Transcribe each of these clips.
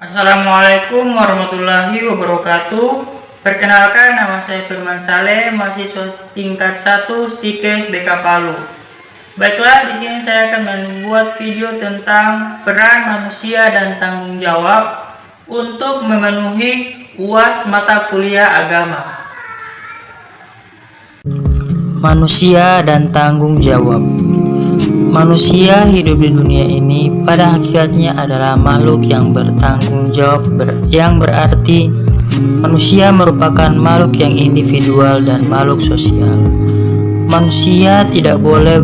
Assalamualaikum warahmatullahi wabarakatuh. Perkenalkan, nama saya Firman Saleh, mahasiswa tingkat 1 STIKES BK Palu. Baiklah, di sini saya akan membuat video tentang peran manusia dan tanggung jawab untuk memenuhi UAS mata kuliah agama. Manusia dan tanggung jawab. Manusia hidup di dunia ini pada hakikatnya adalah makhluk yang bertanggung jawab, yang berarti manusia merupakan makhluk yang individual dan makhluk sosial. Manusia tidak boleh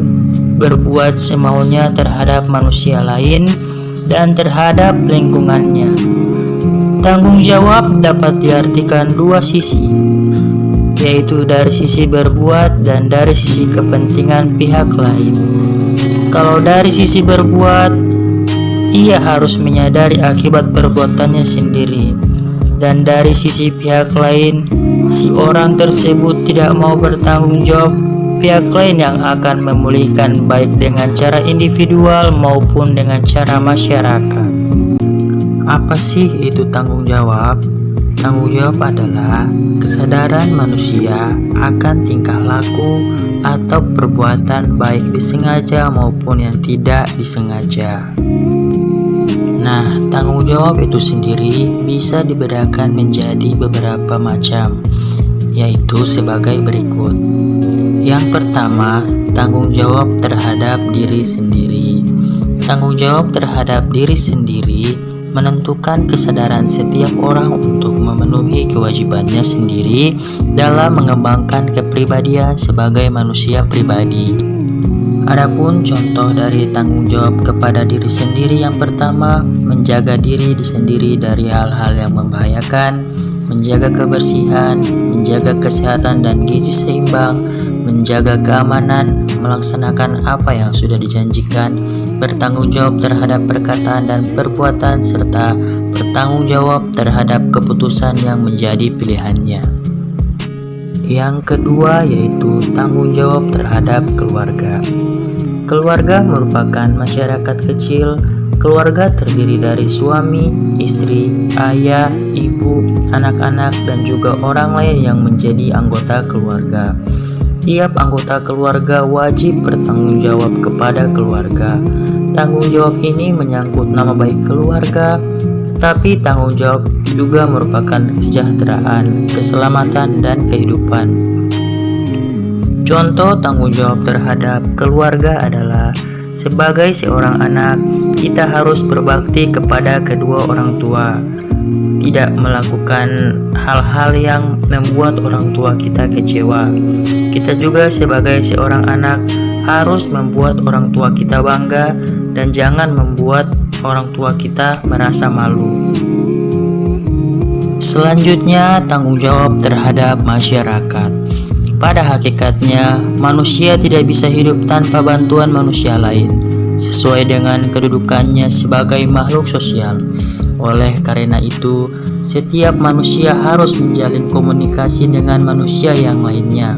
berbuat semaunya terhadap manusia lain dan terhadap lingkungannya. Tanggung jawab dapat diartikan dua sisi, yaitu dari sisi berbuat dan dari sisi kepentingan pihak lain. Kalau dari sisi berbuat, ia harus menyadari akibat perbuatannya sendiri, dan dari sisi pihak lain, si orang tersebut tidak mau bertanggung jawab pihak lain yang akan memulihkan baik dengan cara individual maupun dengan cara masyarakat. Apa sih itu tanggung jawab? Tanggung jawab adalah kesadaran manusia akan tingkah laku atau perbuatan baik disengaja maupun yang tidak disengaja. Nah, tanggung jawab itu sendiri bisa dibedakan menjadi beberapa macam, yaitu sebagai berikut. Yang pertama, tanggung jawab terhadap diri sendiri. Tanggung jawab terhadap diri sendiri menentukan kesadaran setiap orang untuk memenuhi kewajibannya sendiri dalam mengembangkan kepribadian sebagai manusia pribadi. Adapun contoh dari tanggung jawab kepada diri sendiri, yang pertama, menjaga diri sendiri dari hal-hal yang membahayakan, menjaga kebersihan, menjaga kesehatan dan gizi seimbang, menjaga keamanan, melaksanakan apa yang sudah dijanjikan, bertanggung jawab terhadap perkataan dan perbuatan, serta bertanggung jawab terhadap keputusan yang menjadi pilihannya. Yang kedua yaitu tanggung jawab terhadap keluarga. Keluarga merupakan masyarakat kecil. Keluarga terdiri dari suami, istri, ayah, ibu, anak-anak, dan juga orang lain yang menjadi anggota keluarga. Tiap anggota keluarga wajib bertanggung jawab kepada keluarga. Tanggung jawab ini menyangkut nama baik keluarga, tetapi tanggung jawab juga merupakan kesejahteraan, keselamatan, dan kehidupan. Contoh tanggung jawab terhadap keluarga adalah sebagai seorang anak, kita harus berbakti kepada kedua orang tua, tidak melakukan hal-hal yang membuat orang tua kita kecewa. Kita juga sebagai seorang anak harus membuat orang tua kita bangga dan jangan membuat orang tua kita merasa malu. Selanjutnya, tanggung jawab terhadap masyarakat. Pada hakikatnya, manusia tidak bisa hidup tanpa bantuan manusia lain, sesuai dengan kedudukannya sebagai makhluk sosial. Oleh karena itu, setiap manusia harus menjalin komunikasi dengan manusia yang lainnya.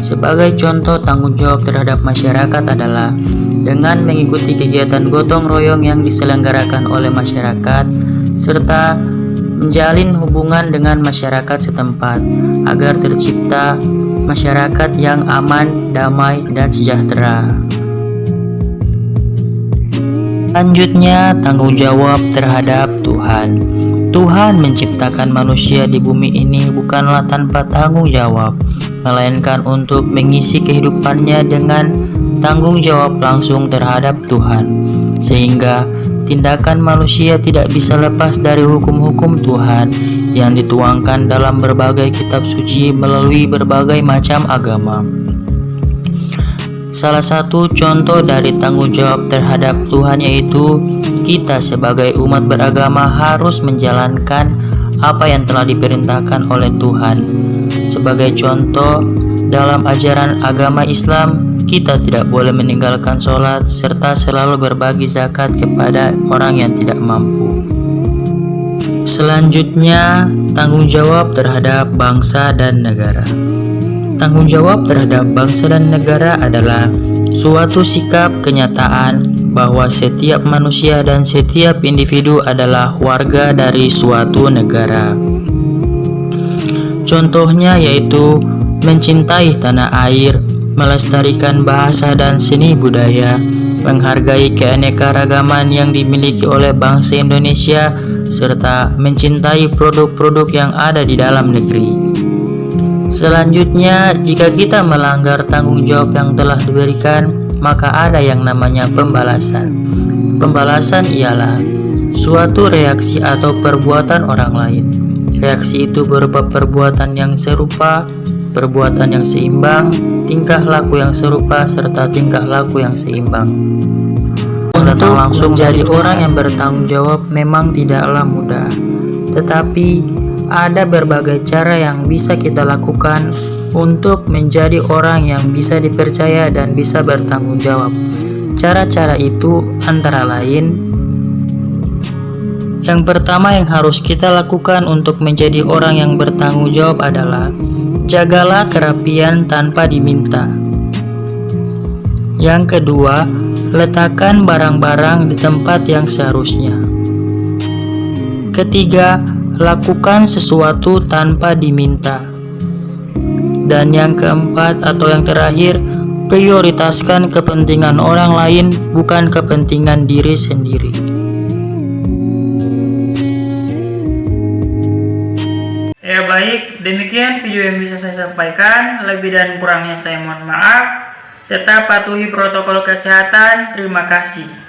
Sebagai contoh tanggung jawab terhadap masyarakat adalah dengan mengikuti kegiatan gotong royong yang diselenggarakan oleh masyarakat, serta menjalin hubungan dengan masyarakat setempat agar tercipta masyarakat yang aman, damai, dan sejahtera. Selanjutnya, tanggung jawab terhadap Tuhan. Tuhan menciptakan manusia di bumi ini bukanlah tanpa tanggung jawab, melainkan untuk mengisi kehidupannya dengan tanggung jawab langsung terhadap Tuhan, sehingga tindakan manusia tidak bisa lepas dari hukum-hukum Tuhan yang dituangkan dalam berbagai kitab suci melalui berbagai macam agama. Salah satu contoh dari tanggung jawab terhadap Tuhan yaitu kita sebagai umat beragama harus menjalankan apa yang telah diperintahkan oleh Tuhan. Sebagai contoh, dalam ajaran agama Islam, kita tidak boleh meninggalkan sholat serta selalu berbagi zakat kepada orang yang tidak mampu. Selanjutnya, tanggung jawab terhadap bangsa dan negara. Tanggung jawab terhadap bangsa dan negara adalah suatu sikap kenyataan bahwa setiap manusia dan setiap individu adalah warga dari suatu negara. Contohnya yaitu mencintai tanah air, melestarikan bahasa dan seni budaya, menghargai keanekaragaman yang dimiliki oleh bangsa Indonesia, serta mencintai produk-produk yang ada di dalam negeri. Selanjutnya, jika kita melanggar tanggung jawab yang telah diberikan, maka ada yang namanya pembalasan. Pembalasan ialah suatu reaksi atau perbuatan orang lain. Reaksi itu berupa perbuatan yang serupa, perbuatan yang seimbang, tingkah laku yang serupa, serta tingkah laku yang seimbang. Untuk menjadi orang yang bertanggung jawab memang tidaklah mudah, tetapi ada berbagai cara yang bisa kita lakukan untuk menjadi orang yang bisa dipercaya dan bisa bertanggung jawab. Cara-cara itu antara lain: yang pertama yang harus kita lakukan untuk menjadi orang yang bertanggung jawab adalah jagalah kerapian tanpa diminta. Yang kedua, letakkan barang-barang di tempat yang seharusnya. Ketiga, lakukan sesuatu tanpa diminta. Dan yang keempat atau yang terakhir, prioritaskan kepentingan orang lain, bukan kepentingan diri sendiri. Ya baik, demikian video yang bisa saya sampaikan. Lebih dan kurangnya saya mohon maaf. Tetap patuhi protokol kesehatan. Terima kasih.